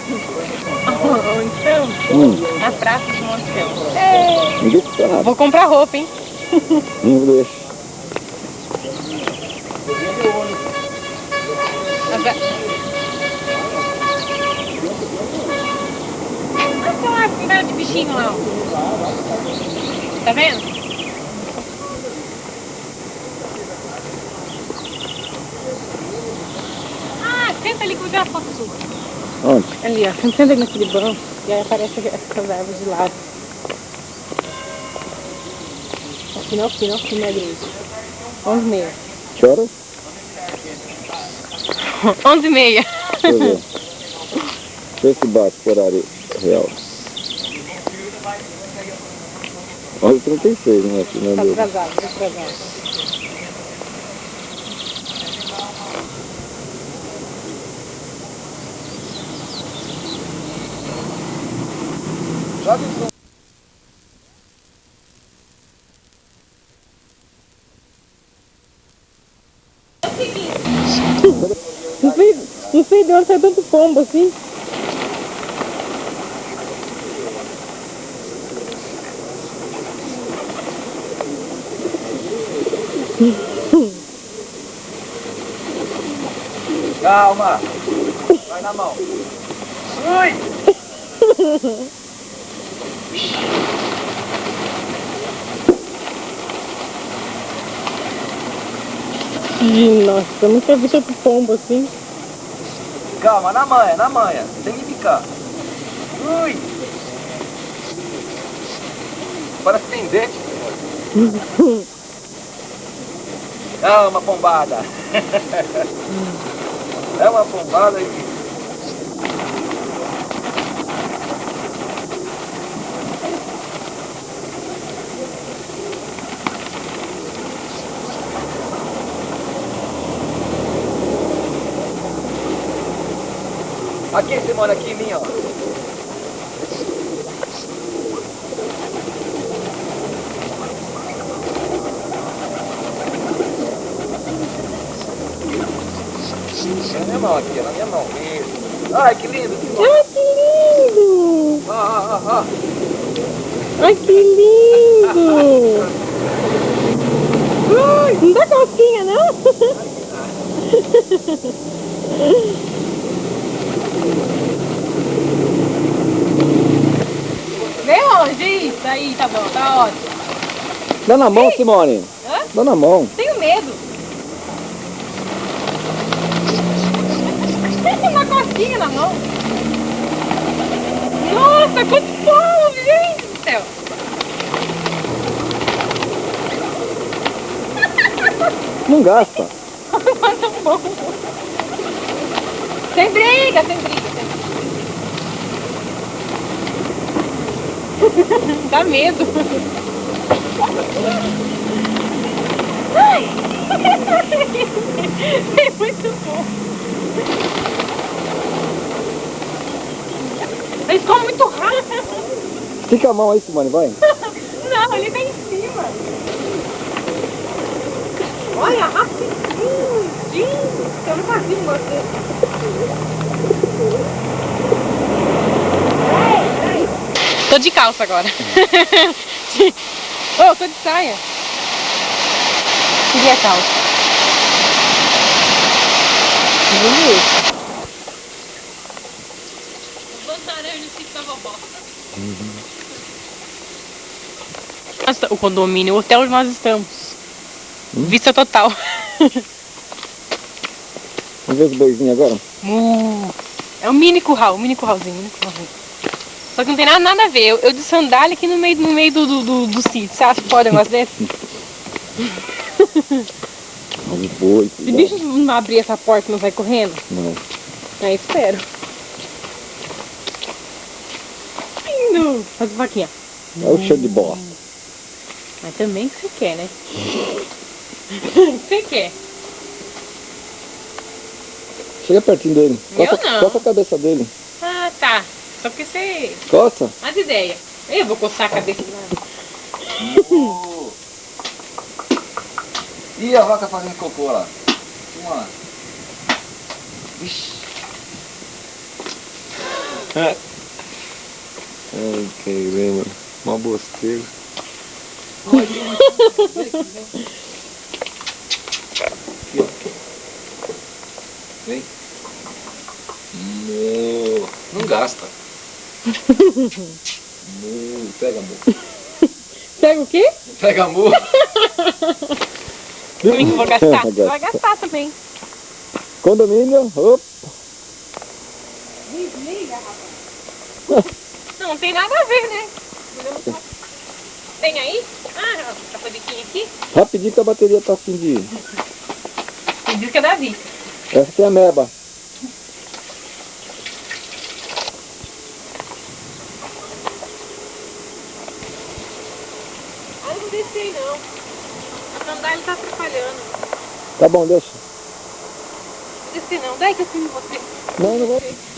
Onde estamos? Na praça de Montão. Ninguém escuta nada. Vou comprar roupa, hein? Não deixa. Olha lá, cuidado de bichinho lá. Tá vendo? Ah, senta ali que eu vou tirar foto sua. Onde? Ali, ó. Senta ali naquele banco e aí aparece essas árvores de lado. Aqui não, na igreja. 11h30. Que horas? 11h30. Deixa eu ver. Deixa eu ver se bate o horário real. 11h36, né? Aqui, né? Tá atrasado, tá atrasado. Não sei de onde sai tanto pombo assim. Calma! Vai na mão. Ui! Nossa, eu nunca vi tanto pombo assim. Calma, na manha, sem me picar. Ui! Parece que tem dente. É uma pombada. É uma pombada e... Aqui, Simone, aqui em mim, ó. É na minha mão aqui, é na minha mão. Isso. Ai, que lindo, Simone. Ai, que lindo! Ó. Ai, que lindo! Não dá calcinha, não? Vem longe, isso aí, tá bom, tá ótimo. Dá na mão, Simone. Hã? Dá na mão. Tenho medo. Tem uma cocinha na mão. Nossa, quanto pombo, gente do céu. Não gasta. Quanto pombo. Sem briga, sem briga. Dá medo. Ai. É muito bom. Eles comem muito rápido. Fica a mão aí, Simone, vai. Não, ele tá em cima. Olha, rapidinho. Gente, eu nunca vi você. Tô de calça agora. Oh, tô de saia. Queria calça. Bonito. Voltarei no sítio da vovó. O condomínio, o hotel onde nós estamos. Vista total. Vamos ver os boizinhos agora? É um mini curralzinho, Só que não tem nada a ver. Eu de sandália aqui no meio do sítio. Você acha que pode um negócio desse? Os bois. Se o bicho não abrir essa porta, não vai correndo? Não. Aí espero. Lindo! Faz uma vaquinha. É o cheiro de bola. Mas também que você quer, né? O que você quer? Chega pertinho dele. Eu não. Coça a cabeça dele. Ah, tá. Só porque você... Coça. As ideias. Eu vou coçar a cabeça dela. Ih, a vaca fazendo cocô lá. Vamos lá. Ixi. Ai, caramba. Mó bosteiro. Vem. Não gasta. Pega, amor. Pega o quê? Pega, amor. Também que eu vou gastar. Você vai gastar também. Condomínio, opa. Desliga, rapaz. Não tem nada a ver, né? Tem aí? Ah, tá com a biquinha aqui? Rapidinho que a bateria tá afim de ir. Tem diz que é Davi. Essa aqui é a meba. Ah, não desci não. A sandália tá atrapalhando. Tá bom, deixa. Não desci não. Daí que eu filmo você. Não vai.